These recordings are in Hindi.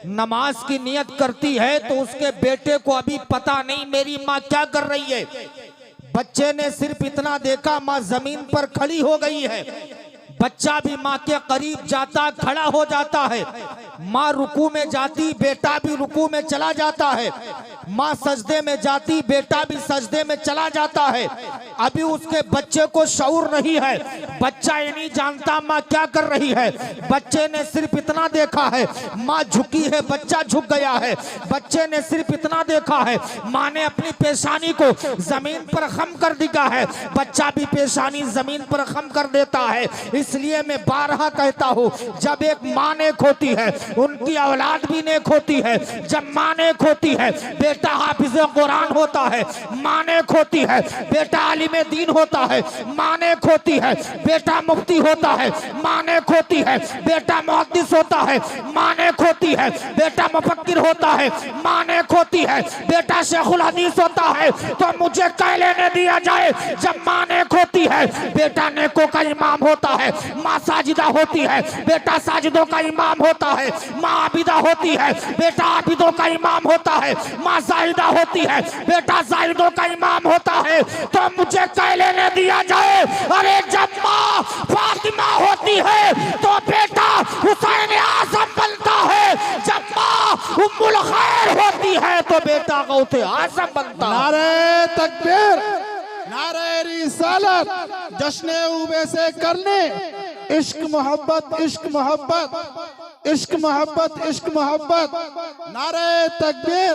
नमाज की नियत करती है तो उसके बेटे को अभी पता नहीं मेरी माँ क्या कर रही है। बच्चे ने सिर्फ इतना देखा, माँ जमीन पर खड़ी हो गई है। बच्चा भी माँ के करीब जाता, खड़ा हो जाता है। माँ रुकू में जाती, बेटा भी रुकू में चला जाता है। माँ सजदे में जाती, बेटा भी सजदे में चला जाता है। अभी उसके बच्चे को शऊर नहीं है, बच्चा ये नहीं जानता माँ क्या कर रही है। बच्चे ने सिर्फ इतना देखा है, माँ झुकी है, बच्चा झुक गया है। बच्चे ने सिर्फ इतना देखा है, माँ ने अपनी पेशानी को जमीन पर खम कर दिया है, बच्चा भी पेशानी जमीन पर खम कर देता है। इसलिए मैं बारहा कहता हूँ, जब एक माँ नेक होती है उनकी औलाद भी नेक होती है। जब माँ नेक होती है बेटा हाफिज कुरान होता है, माँ नेक होती है बेटा आलिम दीन होता है, माँ नेक होती है बेटा मुफ्ती होता है, माँ नेक होती है बेटा मुहद्दिस होता है, माँ नेक होती है बेटा मुफक्किर होता है, माँ नेक होती है बेटा शेखुल हदीस होता है। तो मुझे कह लेने दिया जाए, जब माँ नेक होती है बेटा नेकों का इमाम होता है, माँ साजिदा होती है बेटा साजिदों का इमाम होता है, माँ आबिदा होती है बेटा आबिदों का इमाम होता है, माँ जाहिदा होती है बेटा जाहिदों का इमाम होता है। तो मुझे कह लेने दिया जाए, अरे जब माँ फातिमा होती है तो बेटा हुसैन आजम बनता है, जब माँ उम्मुल खैर होती है तो बेटा गौसे आजम बनता है। नारे तकबीर, नारे रिसालत, जश्न उबे से करने, इश्क मोहब्बत, इश्क मोहब्बत, इश्क मोहब्बत, इश्क मोहब्बत। नारे तकबीर,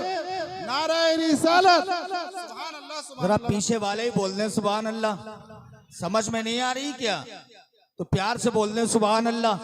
नारे रिसालत। जरा पीछे वाले ही बोल दें सुभान अल्लाह। समझ में नहीं आ रही क्या? तो प्यार से बोल दें सुभान अल्लाह।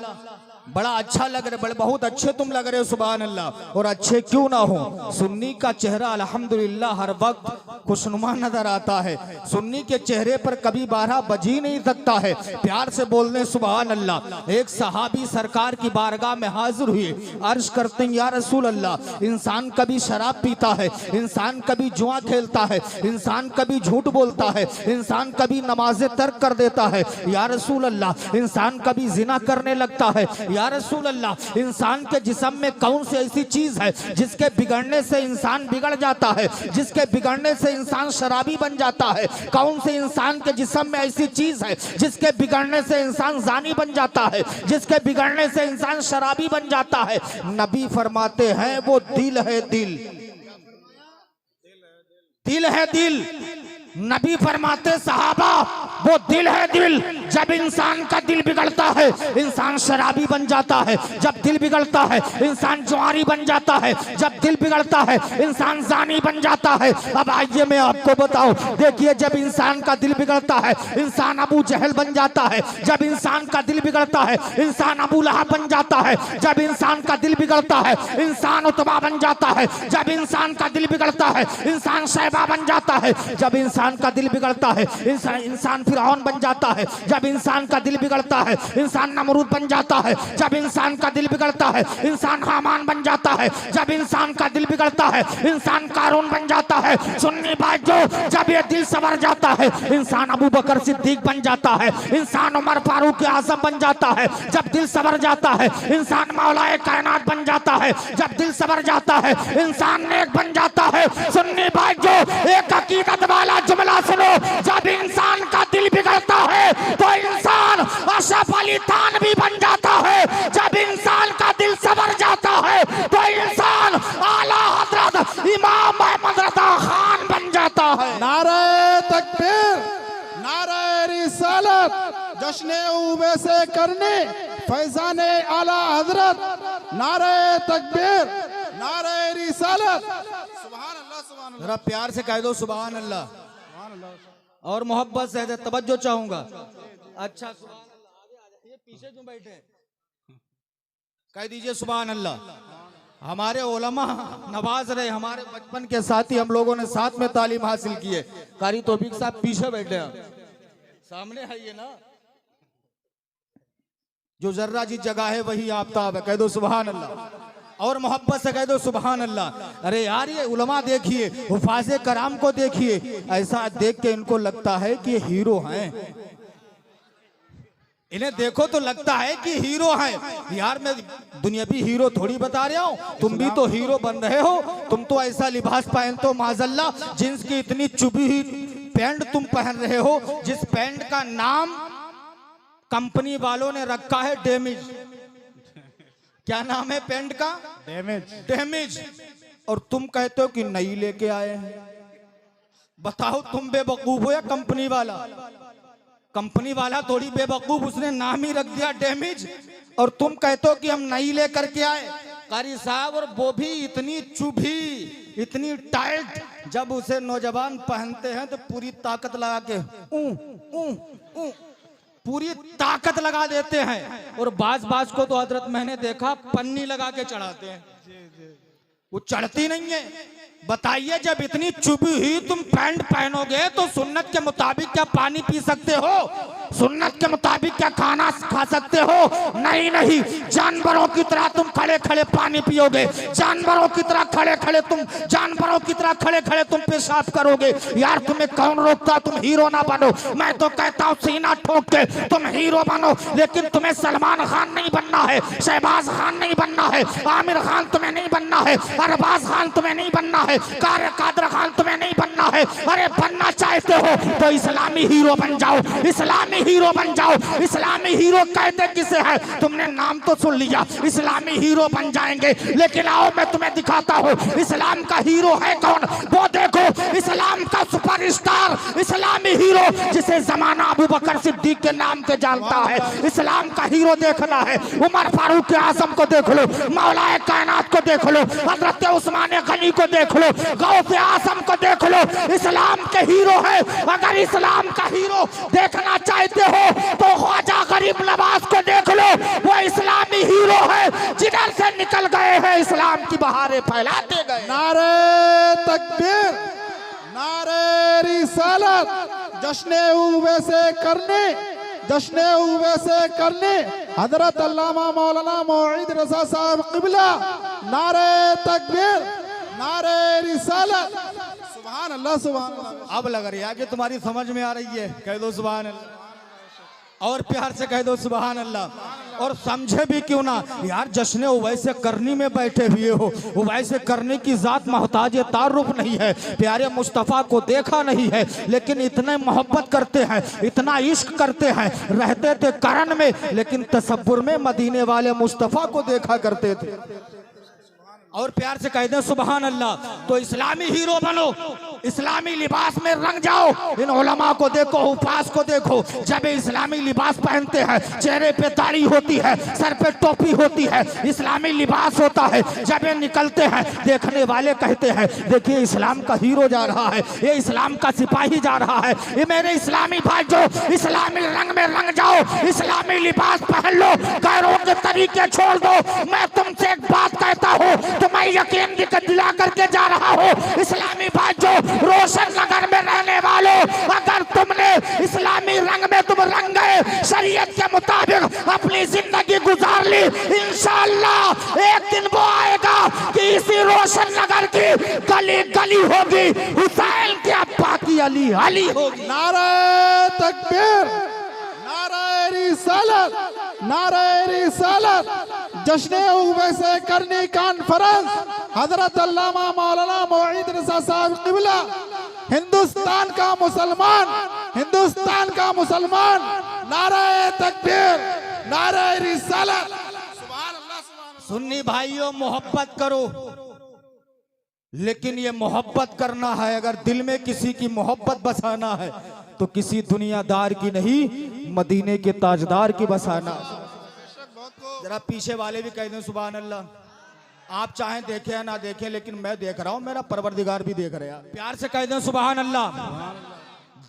बड़ा अच्छा लग रहा है, बड़े बहुत अच्छे तुम लग रहे हो सुभान अल्लाह। और अच्छे क्यों ना हो, सुन्नी का चेहरा अल्हम्दुलिल्लाह हर वक्त खुशनुमा नजर आता है। सुन्नी के चेहरे पर कभी 12 बज ही नहीं सकता है। प्यार से बोलने सुभान अल्लाह। एक सहाबी सरकार की बारगाह में हाजिर हुए, अर्ज करते हैं या रसूल अल्लाह, इंसान कभी शराब पीता है, इंसान कभी जुआ खेलता है, इंसान कभी झूठ बोलता है, इंसान कभी नमाजें तर्क कर देता है, या रसूल अल्लाह इंसान कभी जिना करने लगता है, या रसूल अल्लाह इंसान के जिस्म में कौन सी ऐसी चीज है जिसके बिगड़ने से इंसान बिगड़ जाता है, जिसके बिगड़ने से इंसान शराबी बन जाता है? कौन से इंसान के जिस्म में ऐसी चीज है जिसके बिगड़ने से इंसान जानी बन जाता है, जिसके बिगड़ने से इंसान शराबी बन जाता है? नबी फरमाते हैं वो दिल है, दिल, दिल है दिल। नबी फरमाते सहाबा वो दिल है दिल। जब इंसान का दिल बिगड़ता है इंसान शराबी बन जाता है, जब दिल बिगड़ता है इंसान जुआरी बन जाता है, जब दिल बिगड़ता है इंसान जानी बन जाता है। अब आइए मैं आपको बताऊं, देखिए जब इंसान का दिल बिगड़ता है इंसान अबू जहल बन जाता है, जब इंसान का दिल बिगड़ता है इंसान अबू लहब बन जाता है, जब इंसान का दिल बिगड़ता है इंसान उतबा बन जाता है, जब इंसान का दिल बिगड़ता है इंसान शैबा बन जाता है, जब इंसान का दिल बिगड़ता है इंसान फिरौन बन जाता है, जब इंसान का दिल बिगड़ता है इंसान नमरूद बन जाता है, जब इंसान का दिल बिगड़ता है इंसान हामान बन जाता है, जब इंसान का दिल बिगड़ता है इंसान कारून बन जाता है। सुन्नी भाइयों, जब ये दिल संवर जाता है इंसान अबू बकर सिद्दीक बन जाता है, इंसान उमर फारूक आजम बन जाता है। जब दिल संवर जाता है इंसान मौलाए कायनात बन जाता है, जब दिल संवर जाता है इंसान नेक बन जाता है। सुन्नी भाइयों, एक हकीकत वाला जुमला सुनो, जब इंसान का दिल बिगड़ता है तो इंसान अशरफ अली थानवी बन जाता है, जब इंसान का दिल संवर जाता है तो इंसान आला हजरत इमाम अहमद रजा खान बन जाता है। नारे तकबीर, नारे रिसालत, जश्न उबे से करने, फैजान आला हजरत। नारे तकबीर, नारे रिसालत। सुभान अल्लाह, सुभान अल्लाह। जरा प्यार से कह दो सुभान अल्लाह, और मोहब्बत से तवज्जो चाहूंगा। अच्छा सुभान अल्लाह। ये पीछे क्यों बैठे? कह दीजिए सुभान अल्लाह। हमारे उलमा नवाज रहे, हमारे बचपन के साथी, हम लोगों ने साथ में तालीम हासिल की है। कारी तौफीक साहब पीछे बैठे हैं, सामने है ये ना, जो जर्रा जी जगह है वही आफ्ताब है। कह दो सुभान अल्लाह, और मोहब्बत से कह दो सुभान अल्लाह। अरे यार ये उलमा देखिए, हुफाज़े कराम को देखिए, ऐसा देख के इनको लगता है कि ये हीरो हैं। इन्हें देखो तो लगता है कि हीरो हैं। यार मैं दुनियावी हीरो थोड़ी बता रहा हूँ, तुम भी तो हीरो बन रहे हो। तुम तो ऐसा लिबास पहनते हो माजल्ला, जींस की इतनी चुभी हुई पैंट तुम पहन रहे हो, जिस पैंट का नाम कंपनी वालों ने रखा है डैमेज। क्या नाम है पैंट का? डैमेज। और तुम कहते हो कि नई लेके आए हैं। बताओ तुम बेवकूफ हो या कंपनी वाला? कंपनी वाला थोड़ी बेवकूफ, उसने नाम ही रख दिया डैमेज, और तुम कहते हो कि हम नई लेकर के आए। कारी साहब, और वो भी इतनी चुभी, इतनी टाइट, जब उसे नौजवान पहनते हैं तो पूरी ताकत लगा के पूरी ताकत लगा देते हैं। और बाज को तो हजरत मैंने देखा पन्नी लगा के चढ़ाते हैं, वो चढ़ती नहीं है। बताइए, जब इतनी चुभी हुई तुम पैंट पहनोगे तो सुन्नत के मुताबिक क्या पानी पी सकते हो? सुन्नत के मुताबिक क्या खाना खा सकते हो? नहीं नहीं, जानवरों की तरह तुम खड़े खड़े पानी पियोगे, जानवरों की तरह खड़े खड़े तुम पेशाब करोगे। यार तुम्हें कौन रोकता? तुम हीरो ना बनो। मैं तो कहता हूँ सीना ठोक के तुम हीरो बनो, लेकिन तुम्हें सलमान खान नहीं बनना है, शहबाज खान नहीं बनना है, आमिर खान तुम्हें नहीं बनना है, अरबाज खान तुम्हें नहीं बनना है, कादर खान तुम्हें नहीं बनना है। अरे बनना चाहते हो तो इस्लामी हीरो बन जाओ, इस्लामी हीरो बन जाओ। इस्लामी हीरो कहते किसे है? तुमने नाम तो सुन लिया, इस्लामी हीरो बन जाएंगे, लेकिन आओ मैं तुम्हें दिखाता हूँ इस्लाम का हीरो है कौन। वो देखो, इस्लाम का सुपरस्टार, इस्लामी हीरो, जिसे जमाना अबू बकर सिद्दीक के नाम से जानता है। इस्लाम का हीरो देखना है, उमर फारूक आजम को देख लो, मौलाए कायनात को देख लो, हजरत उस्मान गनी को देख लो, गौसे आजम को देख लो। इस्लाम के हीरो है। अगर इस्लाम का हीरो देखना चाहते हो तो ख्वाजा गरीब नवाज को देख लो, वो इस्लामी हीरो है, जिधर से निकल गए हैं इस्लाम की बहारें फैलाते गए। नारे तकबीर, नारे रिसालत, जश्न से करने हजरत अल्लामा मौलाना मौईद रज़ा साहब क़िबला। नारे तकबीर, नारे रिसालत, सुभान अल्लाह, सुभान अल्लाह। अब लग रहा है कि तुम्हारी समझ में आ रही है, कह दो सुभान अल्लाह, और प्यार से कह दो सुभान अल्लाह। और समझे भी क्यों ना यार, जश्न वैसे करनी में बैठे हुए हो, वैसे करने की जात मोहताज तारुफ नहीं है, प्यारे मुस्तफ़ा को देखा नहीं है, लेकिन इतने मोहब्बत करते हैं, इतना इश्क करते हैं। रहते थे करन में, लेकिन तसव्वुर में मदीने वाले मुस्तफ़ा को देखा करते थे। और प्यार से कह दें सुभान अल्लाह। तो इस्लामी हीरो बनो, इस्लामी लिबास में रंग जाओ। इन उलमा को देखो, हुफाज को देखो, जब इस्लामी लिबास पहनते हैं, चेहरे पे दाढ़ी होती है, सर पे टोपी होती है, इस्लामी लिबास होता है, जब ये निकलते हैं देखने वाले कहते हैं देखिए इस्लाम का हीरो जा रहा है, ये इस्लाम का सिपाही जा रहा है। ये मेरे इस्लामी भाई, जो इस्लामी रंग में रंग जाओ, इस्लामी लिबास पहन लो, गैरों के तरीके छोड़ दो। मैं तुमसे एक बात कहता हूँ, तो मैं यकीन दिला करके जा रहा हूँ, इस्लामी भाई जो रोशन नगर में रहने वालों, अगर तुमने इस्लामी रंग में तुम रंग गए, शरीयत के मुताबिक अपनी जिंदगी गुजार ली, इंशाअल्लाह एक दिन वो आएगा कि इसी रोशन नगर की गली गली होगी, हुसैन के अब्बा की अली अली होगी। नारे तकबीर, नारे रिसालत, नारे रिसालत। जश्न उवैसे करनी कॉन्फ्रेंस हजरत अल्लामा मौलाना मौईद रज़ा साहब क़िबला। हिंदुस्तान का मुसलमान, हिंदुस्तान का मुसलमान, नारे तकबीर, नारे रिसालत, सुभान अल्लाह। सुन्नी भाइयों, मोहब्बत करो, लेकिन ये मोहब्बत करना है, अगर दिल में किसी की मोहब्बत बसाना है तो किसी दुनियादार की नहीं, मदीने के ताजदार की बसाना। जरा पीछे वाले भी कह दें सुभान अल्लाह। आप चाहें देखें या ना देखें, लेकिन मैं देख रहा हूं, मेरा परवरदिगार भी देख रहा है। प्यार से कह दें सुभान अल्लाह।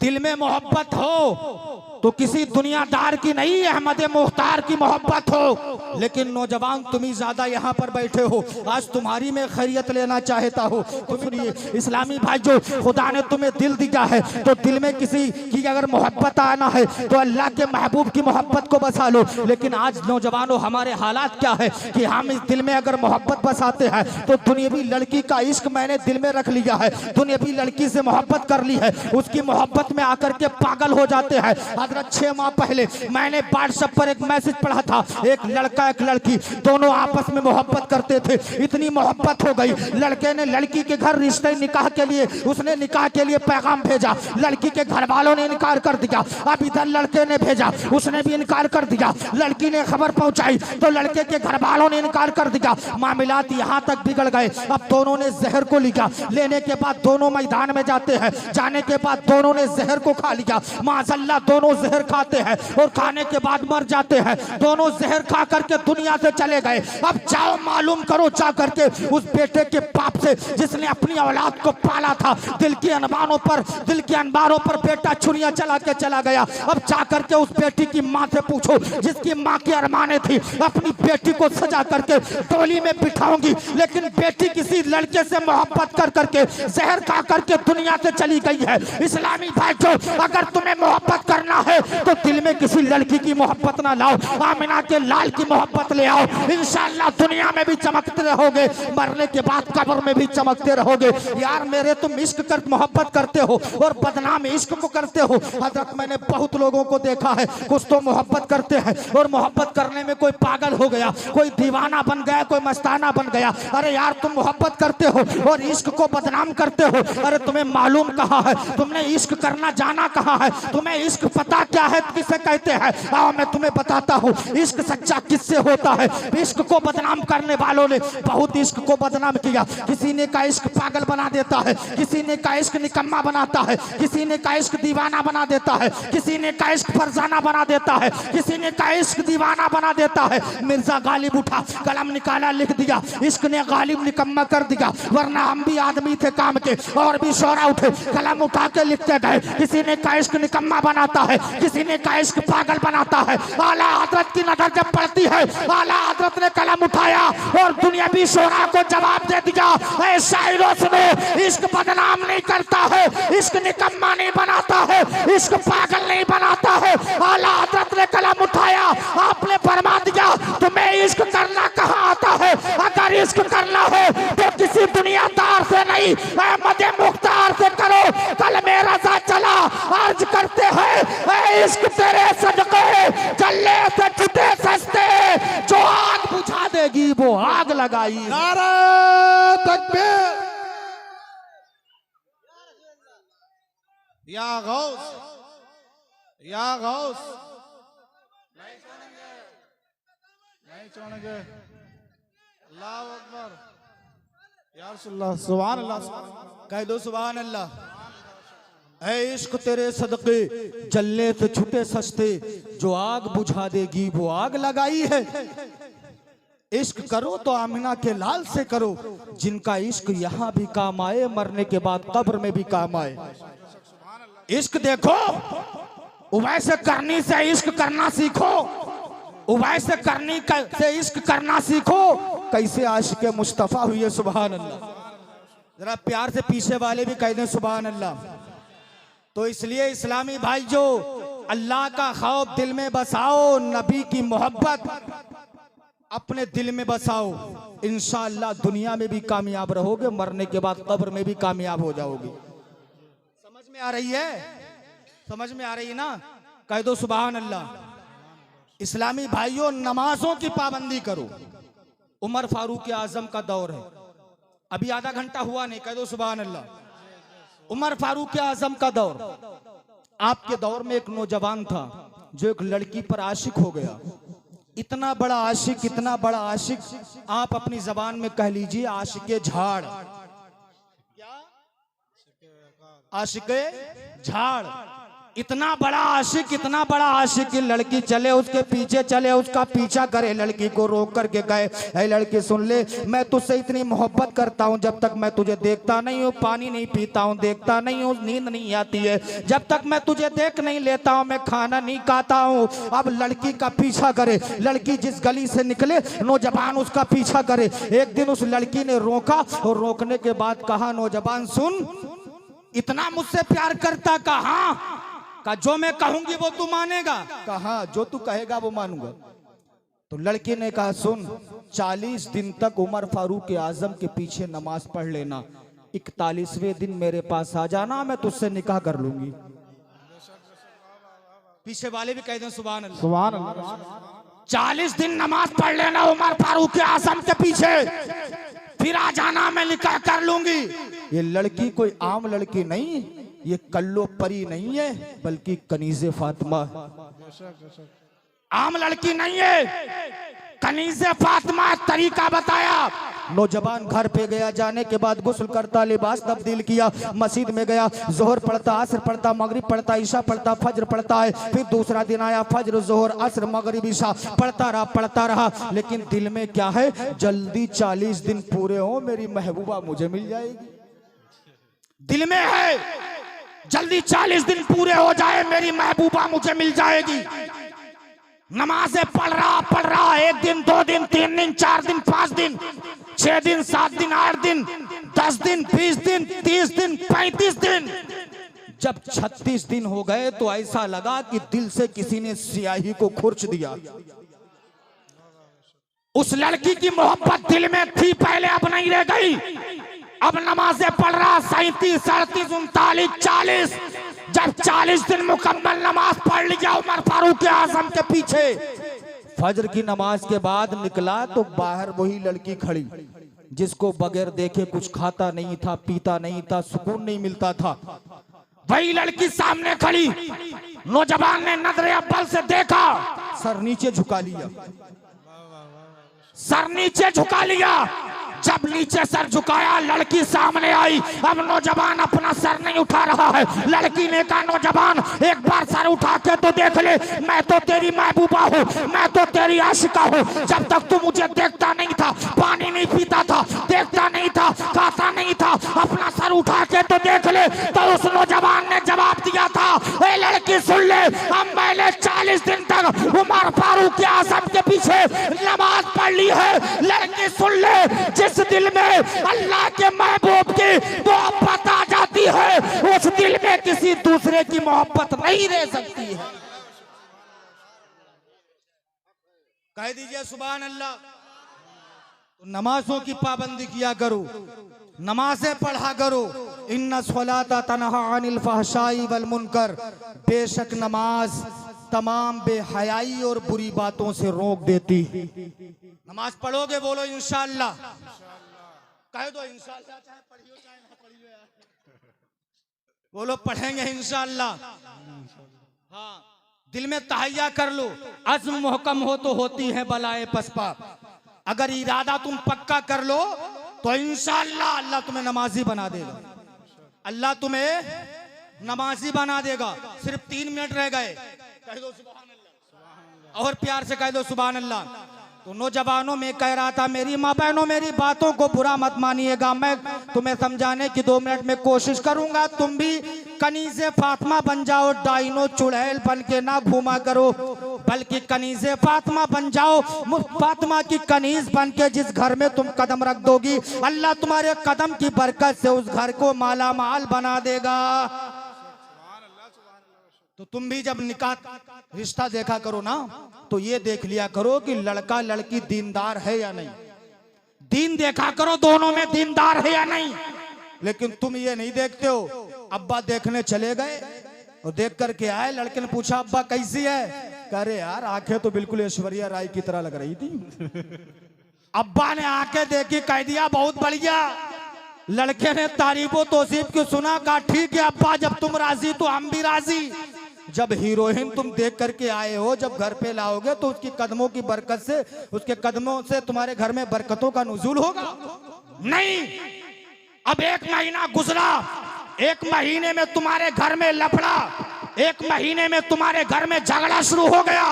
दिल में मोहब्बत हो तो किसी दुनियादार की नहीं, अहमद मुख्तार की मोहब्बत हो। लेकिन नौजवान तुम ही ज्यादा यहाँ पर बैठे हो, आज तुम्हारी मैं खैरियत लेना चाहता हूँ। तो सुनिए इस्लामी भाई, जो खुदा ने तुम्हें दिल दिया है, तो दिल में किसी की अगर मोहब्बत आना है तो अल्लाह के महबूब की मोहब्बत को बसा लो। लेकिन आज नौजवानों, हमारे हालात क्या है कि हम इस दिल में अगर मोहब्बत बसाते हैं तो दुनियावी लड़की का इश्क मैंने दिल में रख लिया है, दुनियावी लड़की से मोहब्बत कर ली है, उसकी मोहब्बत में आकर के पागल हो जाते हैं। हजरत 6 माह पहले मैंने व्हाट्सएप पर एक मैसेज पढ़ा था, एक लड़का एक लड़की दोनों आपस में मोहब्बत करते थे, इतनी मोहब्बत हो गई, लड़के ने लड़की के घर रिश्ते निकाह के लिए, उसने निकाह के लिए पैगाम भेजा, लड़की के घर वालों ने इनकार कर दिया। अब इधर लड़के ने भेजा, उसने भी इनकार कर दिया, लड़की ने खबर पहुंचाई तो लड़के के घर वालों ने इनकार कर दिया। मामलात यहाँ तक बिगड़ गए, अब दोनों ने जहर को लिया, लेने के बाद दोनों मैदान में जाते हैं, जाने के बाद दोनों ने जहर को खा लिया, माज़अल्लाह दोनों जहर खाते हैं और खाने के बाद मर जाते हैं, दोनों जहर खा करके दुनिया से चले गए। अब जाओ मालूम करो जा करके उस बेटे के बाप से जिसने अपनी औलाद को पाला था, दिल के अनबानों पर, दिल के अनबारों पर बेटा छुरियां चला के चला गया। अब जा करके उस बेटी की माँ से पूछो जिसकी माँ की अरमाने थी अपनी बेटी को सजा करके टोली में बिठाऊंगी, लेकिन बेटी किसी लड़के से मोहब्बत कर करके जहर खा करके दुनिया से चली गई है। इस्लामी भाइयों, अगर तुम्हें मोहब्बत करना है तो दिल में किसी लड़की की मोहब्बत ना लाओ, आमिना के लाल की मोहब्बत ले आओ, इंशाअल्लाह दुनिया में भी चमकते रहोगे, मरने के बाद कब्र में भी चमकते रहोगे। यार मेरे तुम इश्क कर मोहब्बत करते हो और बदनाम इश्क को करते हो। हजरत मैंने बहुत लोगों को देखा है, कुछ तो मोहब्बत करते हैं और मोहब्बत करने में कोई पागल हो गया, कोई दीवाना बन गया, कोई मस्ताना बन गया। अरे यार तुम मोहब्बत करते हो और इश्क को बदनाम करते हो। अरे तुम्हें मालूम कहाँ है, तुमने इश्क करना जाना कहाँ है, तुम्हें इश्क पता क्या है किसे कहते हैं? आओ मैं तुम्हें बताता हूँ इश्क सच्चा किससे होता है। इश्क को बदनाम करने वालों ने बहुत इश्क को बदनाम किया। किसी ने का इश्क पागल बना देता है, किसी ने का इश्क निकम्मा बनाता है, किसी ने का इश्क दीवाना बना देता है, किसी ने का इश्क फरजाना बना देता है, किसी ने का इश्क दीवाना बना देता है। मिर्जा गालिब उठा, कलम निकाला, लिख दिया, इश्क ने गालिब निकम्मा कर दिया, वरना हम भी आदमी थे काम के। और भी शोरा उठे, कलम उठा के लिखते गए, किसी ने का इश्क निकम्मा बनाता है, किसी ने का इश्क पागल बनाता है। आला हजरत की नजर जब पड़ती है, आला हजरत ने कलम उठाया और दुनियावी शोरा को जवाब दे दिया, ऐ शायरों सुनो, इश्क बदनाम नहीं करता है, इश्क निकम्मा नहीं बनाता है, इश्क पागल नहीं बनाता है। आला हजरत ने कलम उठाया, आपने फरमा दिया तुम्हें इश्क करना कहाँ आता है? अगर इश्क करना है तो किसी दुनियादार से नहीं, अहमद मुख्तार से करो। कल मेरा साथ चला, अर्ज करते हैं इश्क तेरे सदके चले से छुटे सस्ते, जो आग बुझा देगी वो आग लगाई। नारे तकबीर, या गौस, या गौस, नहीं छोड़ेंगे। अल्लाह अकबर, या रसूलुल्लाह, सुभान अल्लाह, कह दो सुभान अल्लाह। ऐ इश्क तेरे सदके जलने से छुटे सस्ते, जो आग बुझा देगी वो आग लगाई है। इश्क करो तो आमिना के लाल से करो, जिनका इश्क यहाँ भी काम आए, मरने के बाद कब्र में भी काम आए। इश्क देखो, उवैसे करनी से इश्क करना सीखो, उवैसे करनी से इश्क करना सीखो। कैसे आशिक़े मुस्तफ़ा हुए, सुभान अल्लाह। जरा प्यार से पीछे वाले भी कह दें सुभान अल्लाह। तो इसलिए इस्लामी भाई जो अल्लाह का खौफ दिल में बसाओ, नबी की मोहब्बत अपने दिल में बसाओ, इंशाअल्लाह दुनिया में भी कामयाब रहोगे, मरने के बाद कब्र में भी कामयाब हो जाओगे। समझ में आ रही है? समझ में आ रही है ना? कह दो सुभान अल्लाह। इस्लामी भाइयों, नमाजों की पाबंदी करो। उमर फारूक आजम का दौर है, अभी आधा घंटा हुआ नहीं, कह दो सुभान अल्लाह। उमर फारूक आजम का दौर, आपके दौर में एक नौजवान था जो एक लड़की पर आशिक हो गया। इतना बड़ा आशिक, इतना बड़ा आशिक, आप अपनी जबान में कह लीजिए आशिके झाड़। क्या? आशिके झाड़। इतना बड़ा आशिक, इतना बड़ा आशिक कि लड़की चले उसके पीछे, चले उसका पीछा करे, लड़की को रोक करके गए, ऐ लड़की सुन ले, मैं तुझसे इतनी मोहब्बत करता हूँ, जब तक मैं तुझे देखता नहीं हूँ पानी नहीं पीता हूँ, देखता नहीं हूँ नींद नहीं आती है, जब तक मैं तुझे देख नहीं लेता हूँ मैं खाना नहीं खाता हूँ। अब लड़की का पीछा करे, लड़की जिस गली से निकले नौजवान उसका पीछा करे। एक दिन उस लड़की ने रोका और रोकने के बाद कहा, नौजवान सुन, इतना मुझसे प्यार करता, कहा का जो मैं कहूंगी वो तू मानेगा? कहा जो तू कहेगा वो मानूंगा। तो लड़की ने कहा, सुन, 40 दिन तक उमर फारूक आजम के पीछे नमाज पढ़ लेना, 41वें दिन मेरे पास आ जाना, मैं तुझसे निकाह कर लूंगी। पीछे वाले भी कह दें सुभान अल्लाह। सुभान अल्लाह। 40 दिन नमाज पढ़ लेना उमर फारूक के आजम के पीछे, फिर आ जाना, मैं निकाह कर लूंगी। ये लड़की कोई आम लड़की नहीं, ये कल्लो परी नहीं है, बल्कि कनीज़े फातिमा है। आम लड़की नहीं है, कनीज़े फातिमा। तरीका बताया। नौजवान घर पे गया, जाने के बाद गुस्ल करता, लिबास तब्दील किया, मस्जिद में गया, जोहर पढ़ता, असर पढ़ता, मगरिब पढ़ता, ईशा पढ़ता, फज्र पढ़ता है। फिर दूसरा दिन आया, फज्र, जोहर, असर, मगरिब, ईशा पढ़ता रहा, लेकिन दिल में क्या है, जल्दी 40 दिन पूरे हो, मेरी महबूबा मुझे मिल जाएगी। दिल में है जल्दी 40 दिन पूरे हो जाए, मेरी महबूबा मुझे मिल जाएगी। नमाजें पढ़ रहा, 1 दिन, 2 दिन, 3 दिन, 4 दिन, 5 दिन, 6 दिन, 7 दिन, 8 दिन, 10 दिन, 20 दिन, 30 दिन, 35 दिन। जब 36 दिन हो गए तो ऐसा लगा कि दिल से किसी ने स्याही को खुरच दिया। उस लड़की की मोहब्बत दिल में थी पहले, अब नहीं रह गई। अब नमाजें पढ़ रहा, 37, 38, 39, 40। जब 40 दिन मुकम्मल नमाज पढ़ लिया उमर फारूक आजम के पीछे, फजर की नमाज के बाद निकला तो बाहर वही लड़की खड़ी, जिसको बगैर देखे कुछ खाता नहीं था, पीता नहीं था, सुकून नहीं मिलता था। वही लड़की सामने खड़ी। नौजवान ने नजरे अव्वल से देखा, सर नीचे झुका लिया, सर नीचे झुका लिया। जब नीचे सर झुकाया, लड़की सामने आई। अब नौजवान अपना सर नहीं उठा रहा है। लड़की ने कहा, नौजवान एक बार सर उठा के तो देख ले, मैं तो तेरी महबूबा हूँ, मैं तो तेरी आशिका हूँ। जब तक तू मुझे देखता नहीं था, पानी नहीं पीता था, देखता नहीं था, खाता नहीं था, अपना सर उठा के तो देख ले। तो उस नौजवान ने जवाब दिया था, ए लड़की सुन ले, अब मैंने 40 दिन तक उमर फारूक आजम के पीछे नमाज पढ़ ली है। लड़की सुन ले, जिस दिल में अल्लाह के महबूब की मोहब्बत आ जाती है, उस दिल में किसी दूसरे की मोहब्बत नहीं रह सकती है। कह दीजिए सुभान अल्लाह। तो नमाजों की पाबंदी किया करो, नमाजें पढ़ा करो। इन्ना सलाता तनहा अनिल फहशाई वल मुनकर, बेशक नमाज तमाम बेहयाई और बुरी बातों से रोक देती। नमाज पढ़ोगे, बोलो इंशाअल्लाह। कह दो इंशाअल्लाह, चाहे पढ़ियो चाहे ना पढ़ियो यार। बोलो पढ़ेंगे इंशाअल्लाह। हाँ, दिल में तहैया कर लो, अज़्म मुहकम हो तो होती है बलाए पसपा। अगर इरादा तुम पक्का कर लो तो इंशाअल्लाह अल्लाह तुम्हें नमाजी बना देगा। अल्लाह तुम्हें नमाजी बना देगा। सिर्फ 3 मिनट रह गए, कह दो सुभान अल्लाह, और प्यार से कह दो सुभान अल्लाह। तो नौजवानों में कह रहा था, मेरी माँ बहनों, मेरी बातों को बुरा मत मानिएगा, मैं तुम्हें समझाने की 2 मिनट में कोशिश करूंगा। तुम भी कनीज़े फातिमा बन जाओ, डाइनो चुड़ैल बन के ना घूमा करो, बल्कि कनीज़े फातिमा बन जाओ। फातिमा की कनीज़ बन के जिस घर में तुम कदम रख दोगी, अल्लाह तुम्हारे कदम की बरकत से उस घर को माला माल बना देगा। तो तुम भी जब निकाह रिश्ता देखा करो ना, तो ये देख लिया करो कि लड़का लड़की दीनदार है या नहीं। दीन देखा करो, दोनों में दीनदार है या नहीं। लेकिन तुम ये नहीं देखते हो। अब्बा देखने चले गए और देख करके आए, लड़के ने पूछा, अब्बा कैसी है? कह रहे यार आंखें तो बिल्कुल ऐश्वर्या राय की तरह लग रही थी। अब्बा ने आंखें देखी, कह दिया बहुत बढ़िया। लड़के ने तारीफो तौसीफ की सुना, कहा ठीक है अब्बा, जब तुम राजी तो हम भी राजी। जब हीरोइन तुम देख करके आए हो, जब घर पे लाओगे तो उसकी कदमों की बरकत से, उसके कदमों से तुम्हारे घर में बरकतों का नुज़ूल होगा। नहीं, अब 1 महीना गुजरा, 1 महीने में तुम्हारे घर में लफड़ा, 1 महीने में तुम्हारे घर में झगड़ा शुरू हो गया,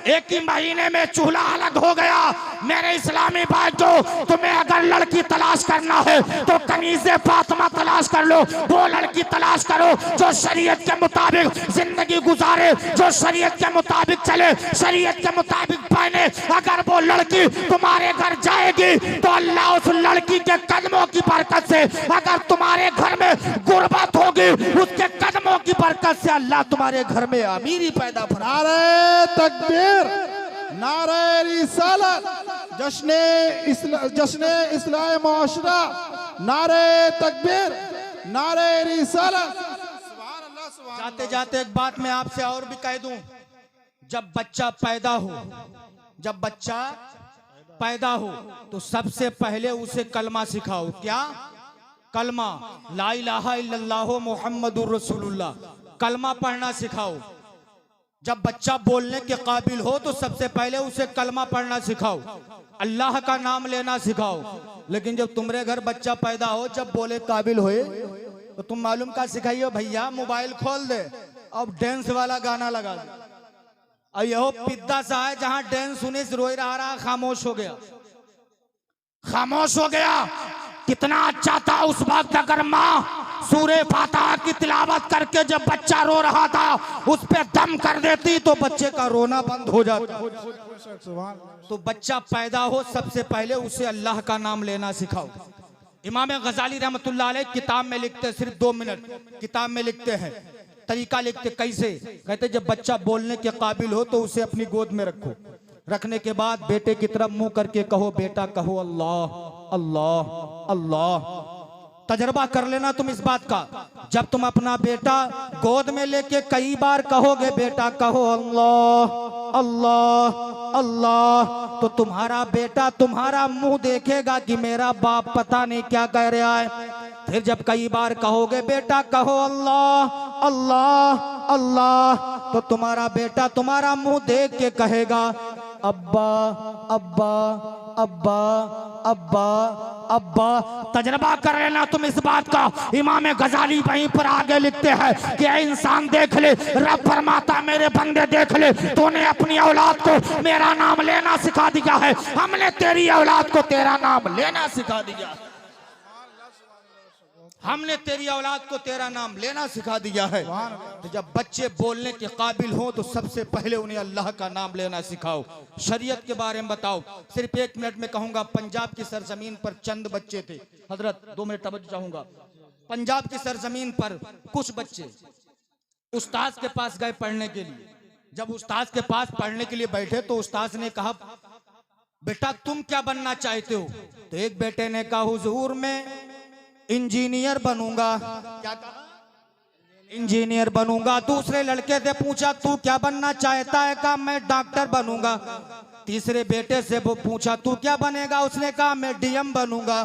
1 ही महीने में चूल्हा अलग हो गया। मेरे इस्लामी भाइयों, तुम्हें अगर लड़की तलाश करना है तो कनीज़े फातिमा तलाश कर लो। वो लड़की तलाश करो जो शरीयत के मुताबिक जिंदगी गुजारे, जो शरीयत के मुताबिक चले, शरीयत के मुताबिक पहने। अगर वो लड़की तुम्हारे घर जाएगी तो अल्लाह उस लड़की के कदमों की बरकत से, अगर तुम्हारे घर में गुर्बत होगी, उसके कदमों की बरकत से अल्लाह तुम्हारे घर में अमीरी पैदा फरमा। नारे तकबीर, नारे रिसालत, जश्ने इस्लाह मुआशरा, नारे तकबीर, नारे रिसालत। सुभान अल्लाह। जाते जाते एक बात मैं आपसे और भी कह दूं, जब बच्चा पैदा हो तो सबसे पहले उसे कलमा सिखाओ। क्या कलमा? ला इलाहा इल्लल्लाह मुहम्मदुर रसूलुल्लाह, कलमा पढ़ना सिखाओ। जब बच्चा बोलने के काबिल हो तो सबसे पहले उसे कलमा पढ़ना सिखाओ, अल्लाह का नाम लेना सिखाओ। लेकिन जब तुम्हारे घर बच्चा पैदा हो, जब बोले काबिल होए, तो तुम मालूम का सिखाइए, भैया मोबाइल खोल दे अब डांस वाला गाना लगा दे। और यहो पिद्दा सा है, जहां डांस सुने से रोई रहा, खामोश हो गया। कितना अच्छा था उस वक्त अगर माँ सूरे फातिहा की तिलावत करके जब बच्चा रो रहा था उस पे दम कर देती तो बच्चे का रोना बंद हो जाता। तो बच्चा पैदा हो सबसे पहले उसे अल्लाह का नाम लेना सिखाओ। इमाम गजाली रहमतुल्लाह अलैह किताब में लिखते, सिर्फ 2 मिनट किताब में लिखते हैं, तरीका लिखते कैसे, कहते जब बच्चा बोलने के काबिल हो तो उसे अपनी गोद में रखो। रखने के बाद बेटे की तरफ मुंह करके कहो, बेटा कहो अल्लाह अल्लाह अल्लाह। तजर्बा कर लेना तुम इस बात का, जब तुम अपना बेटा गोद में लेके कई बार कहोगे बेटा कहो अल्लाह अल्लाह अल्लाह, तो तुम्हारा बेटा तुम्हारा मुंह देखेगा कि मेरा बाप पता नहीं क्या कह रहा है। फिर जब कई बार कहोगे बेटा कहो अल्लाह अल्लाह अल्लाह, तो तुम्हारा बेटा तुम्हारा मुंह देख के कहेगा अब्बा अब्बा अब्बा अब्बा अब्बा। तजर्बा कर लेना तुम इस बात का। इमाम गजाली वहीं पर आगे लिखते हैं कि ऐ इंसान देख ले, रब फरमाता मेरे बंदे देख ले, तूने अपनी औलाद को मेरा नाम लेना सिखा दिया है, हमने तेरी औलाद को तेरा नाम लेना सिखा दिया, हमने तेरी औलाद को तेरा नाम लेना सिखा दिया है। तो जब बच्चे बोलने के काबिल हो तो सबसे पहले उन्हें अल्लाह का नाम लेना सिखाओ। शरीयत के बारे में बताओ। सिर्फ 1 मिनट में कहूंगा, पंजाब की सरजमीन पर चंद बच्चे थे, हजरत 2 मिनट तवज्जो चाहूंगा। पंजाब की सरजमीन पर कुछ बच्चे उस्ताद के पास गए पढ़ने के लिए। जब उस्ताद के पास पढ़ने के लिए बैठे तो उस्ताद ने कहा बेटा तुम क्या बनना चाहते हो? तो एक बेटे ने कहा हुजूर मैं इंजीनियर बनूंगा। क्या कहा? इंजीनियर बनूंगा। दूसरे लड़के से पूछा तू क्या बनना चाहता है? कहा मैं डॉक्टर बनूंगा। तीसरे बेटे से वो पूछा तू क्या बनेगा? उसने कहा मैं डीएम बनूंगा।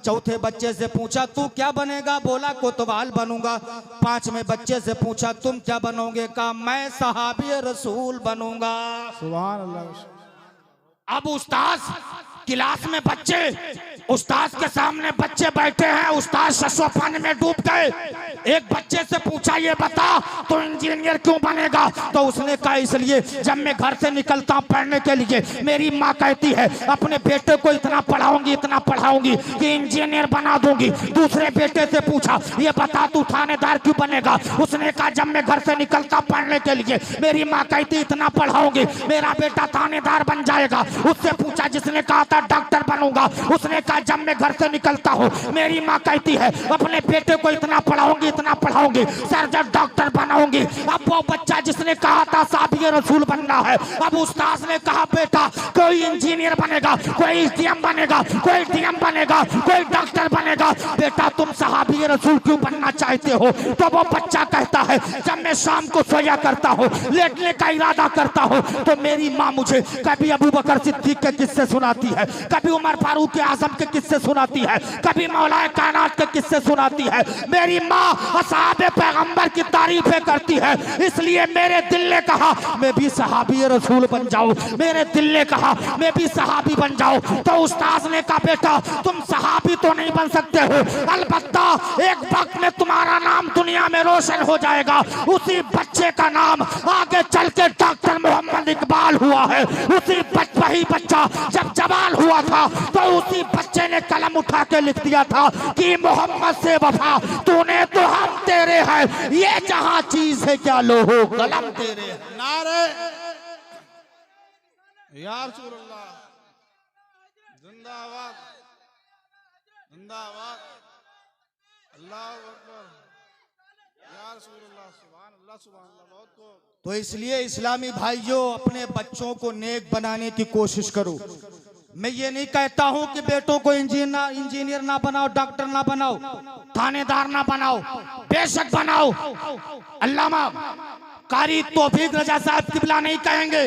चौथे बच्चे से पूछा तू क्या बनेगा? बोला कोतवाल बनूंगा। 5वें बच्चे से पूछा तुम क्या बनोगे? कहा मैं सहाबी रसूल बनूंगा। सुभान अल्लाह। अब उस्ताद क्लास में बच्चे, उस्ताद के सामने बच्चे बैठे हैं, उस्ताद शशोफन में डूब गए। एक बच्चे से पूछा ये बता तो इंजीनियर क्यों बनेगा? तो उसने कहा इसलिए जब मैं घर से निकलता हूं पढ़ने के लिए मेरी माँ कहती है अपने बेटे को इतना पढ़ाऊंगी कि इंजीनियर बना दूंगी। दूसरे बेटे से पूछा ये बता तू थानेदार क्यों बनेगा? उसने कहा जब मैं घर से निकलता पढ़ने के लिए मेरी माँ कहती इतना पढ़ाऊंगी मेरा बेटा थानेदार बन जाएगा। उससे पूछा जिसने कहा था डॉक्टर बनूंगा, उसने कहा जब मैं घर से निकलता हूँ मेरी माँ कहती है अपने बेटे को इतना पढ़ाऊंगी सर्जन डॉक्टर बनाऊंगी। अब वो बच्चा जिसने कहा था साहबी रसूल बनना है, अब उस्ताद ने कहा बेटा कोई इंजीनियर बनेगा, कोई एसडीएम बनेगा, कोई डीएम बनेगा, कोई डॉक्टर बनेगा, बेटा तुम साहबी रसूल क्यों बनना चाहते हो? तो वो बच्चा कहता है जब मैं शाम को सोया करता हूँ लेटने का इरादा करता हूँ तो मेरी माँ मुझे कभी अबू बकर सिद्दीक के किस्से सुनाती है, कभी उमर फारूक आजम के किस्से सुनाती है, कभी मौलाए कायनात के किस्से सुनाती है। मेरी माँ असहाबे पैगंबर की तारीफें करती है, इसलिए मेरे दिल ने कहा मैं भी सहाबी रसूल बन जाऊं, मेरे दिल ने कहा मैं भी सहाबी बन जाऊं। तो उस्ताद ने कहा बेटा तुम सहाबी तो नहीं बन सकते हो, अलबत्ता एक वक्त में तुम्हारा नाम दुनिया में रोशन हो जाएगा। उसी बच्चे का नाम आगे चल के डॉक्टर मोहम्मद इकबाल हुआ है। उसी वही बच्चा जब जवान हुआ था तो उसी बच्चे ने कलम उठा के लिख दिया था कि मोहम्मद से वफा तूने तो हम तेरे हैं, ये जहां चीज है क्या लोहो कलम तेरे। नारे या रसूलुल्लाह जिंदाबाद जिंदाबाद अल्लाह अकबर या रसूलुल्लाह सुभान अल्लाह सुभान अल्लाह। बहुत को तो इसलिए इस्लामी भाइयों अपने बच्चों को नेक बनाने की कोशिश करो। मैं ये नहीं कहता हूं कि बेटों को इंजीनियर ना बनाओ, डॉक्टर ना बनाओ, थानेदार ना बनाओ, बेशक बनाओ। अल्लामा कारी तौफीक रजा साहब किबला नहीं कहेंगे,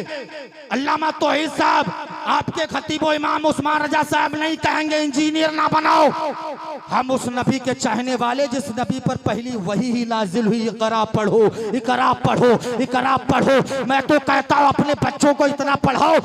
अल्लामा तौहीद साहब आपके खतीबो इमाम उस्मान रजा साहब नहीं कहेंगे इंजीनियर ना बनाओ। हम उस नबी के चाहने वाले जिस नबी पर पहली वही ही नाजिल हुई, इकरा पढ़ो इकरा पढ़ो इकरा पढ़ो। मैं तो कहता हूँ अपने बच्चों को इतना पढ़ाओ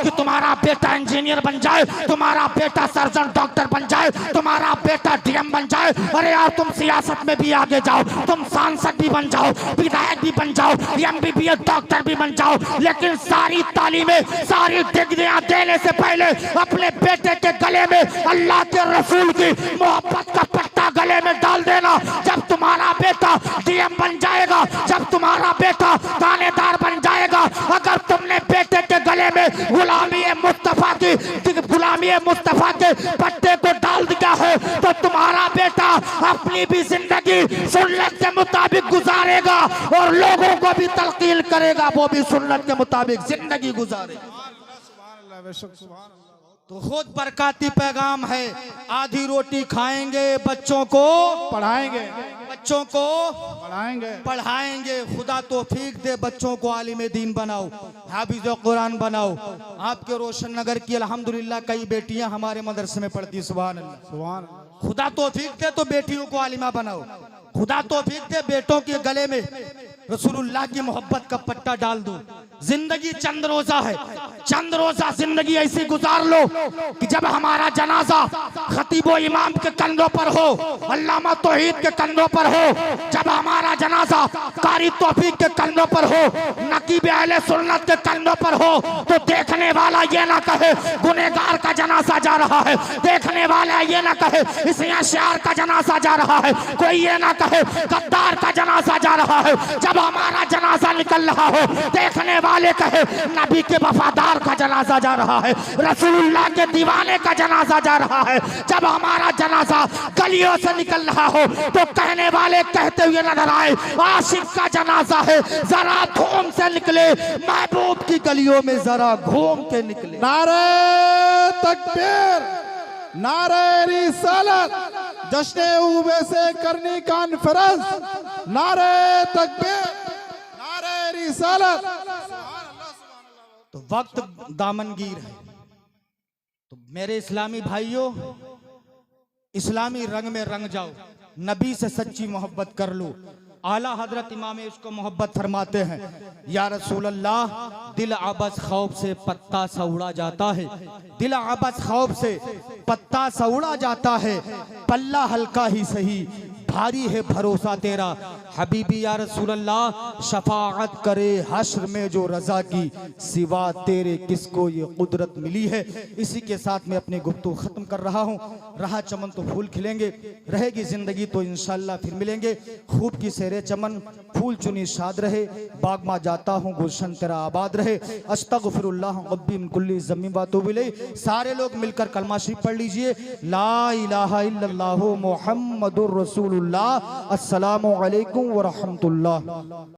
कि तुम्हारा बेटा इंजीनियर बन जाए, तुम्हारा बेटा सर्जन डॉक्टर बन जाए, तुम्हारा बेटा डीएम बन जाए। अरे यार तुम सियासत में भी आगे जाओ, तुम सांसद भी बन जाओ, विधायक भी बन जाओ, एमबीबीएस डॉक्टर भी बन जाओ, लेकिन सारी तालीमें सारी डिग्रियां देने से पहले अपने बेटे के गले में अल्लाह के रसूल की मोहब्बत का पट्टा गले में डाल देना। जब तुम्हारा बेटा डीएम बन जाएगा, जब तुम्हारा बेटा थानेदार बन जाएगा, अगर तुमने बेटे के गले में गुलामी मुस्तफा के पट्टे को डाल दिया है तो तुम्हारा बेटा अपनी भी जिंदगी सुन्नत के मुताबिक गुजारेगा और लोगों को भी तलकीन करेगा, वो भी सुन्नत के मुताबिक जिंदगी गुजारेगा। तो खुद बरकाती पैगाम है, आधी रोटी खाएंगे, बच्चों को पढ़ाएंगे, बच्चों को पढ़ाएंगे। खुदा तौफीक दे बच्चों को आलिम दीन बनाओ, हाफिज कुरान बनाओ। आपके रोशन नगर की अल्हम्दुलिल्लाह कई बेटियां हमारे मदरसे में पढ़ती, सुभान अल्लाह। सुभान खुदा तौफीक दे तो बेटियों को आलिमा बनाओ, खुदा तौफीक दे बेटों के गले में रसूलुल्लाह की मोहब्बत का पट्टा डाल दो। जिंदगी चंद रोजा है, चंद रोजा जिंदगी ऐसी गुजार लो कि जब हमारा जनाजा खतीबो इमाम के कंधों पर हो, अल्लामा तौहीद के कंधों पर हो, जब हमारा जनाजा कारी तौफीक के कंधों पर हो, नकीब अहले सुन्नत के कंधों पर हो, तो देखने वाला ये ना कहे गुनहगार का जनाजा जा रहा है, देखने वाला ये ना कहे इसिया शार का जनाजा जा रहा है, कोई ये ना कहे गद्दार का जनाजा जा रहा है। जब हमारा जनाजा निकल रहा हो, देखने वाले कहे नबी के वफादार का जनाजा जा रहा है, रसूलुल्लाह के दीवाने का जनाजा जा रहा है। जब हमारा जनाजा गलियों से निकल रहा हो तो कहने वाले कहते हुए नजर आए आशिक का जनाजा है, जरा घूम से निकले, महबूब की गलियों में जरा घूम के निकले। नारे तकबीर, नारे रिसालत, जश्न उवैसे करनी कॉन्फ्रेंस, नारे तकबीर, नारे रिसालत। तो वक्त दामनगीर है, तो मेरे इस्लामी भाइयों इस्लामी रंग में रंग जाओ, नबी से सच्ची मोहब्बत कर लो। आला हजरत इमाम इसको मोहब्बत फरमाते हैं, या रसूल अल्लाह दिल आबस खौफ से पत्ता सा उड़ा जाता है, दिल आबस खौफ से पत्ता सा उड़ा जाता है, पल्ला हल्का ही सही भारी है भरोसा तेरा। हबीबी या रसूल अल्लाह शफाअत करे हश्र में जो रजा की, सिवा तेरे किसको ये कुदरत मिली है। इसी के साथ मैं अपनी गुफ्तगू खत्म कर रहा हूँ। रहा चमन तो फूल खिलेंगे, रहेगी जिंदगी तो इंशाअल्लाह फिर मिलेंगे। खूब की सेरे चमन फूल चुनी शाद रहे, बाग मा जाता हूँ गुलशन तेरा आबाद रहे। अस्तगफिरुल्लाह रब्बी मिन कुल्ली ज़म्बिन व अतूबु इलैह। सारे लोग मिलकर कलमा शरीफ पढ़ लीजिए, ला इलाहा इल्लल्लाहु मुहम्मदुर रसूलुल्लाह। अस्सलामु अलैकुम व रहमतुल्लाह।